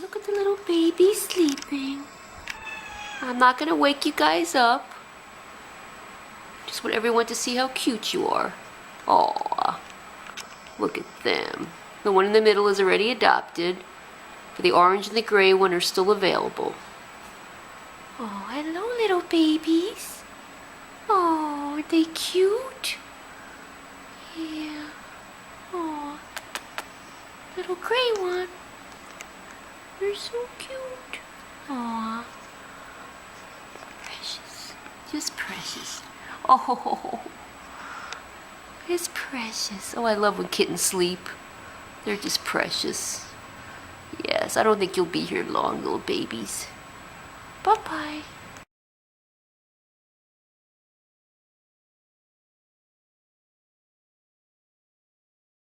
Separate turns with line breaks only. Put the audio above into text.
look at the little baby sleeping. I'm not gonna wake you guys up. Just want everyone to see how cute you are. Aw, look at them. The one in the middle is already adopted, but the orange and the gray one are still available. Oh, hello, little babies. Oh, are they cute? Yeah. Oh, little gray one. You're so cute. Aw. Precious. Just precious. Oh, it's precious. Oh, I love when kittens sleep. They're just precious. Yes, I don't think you'll be here long, little babies. Bye-bye.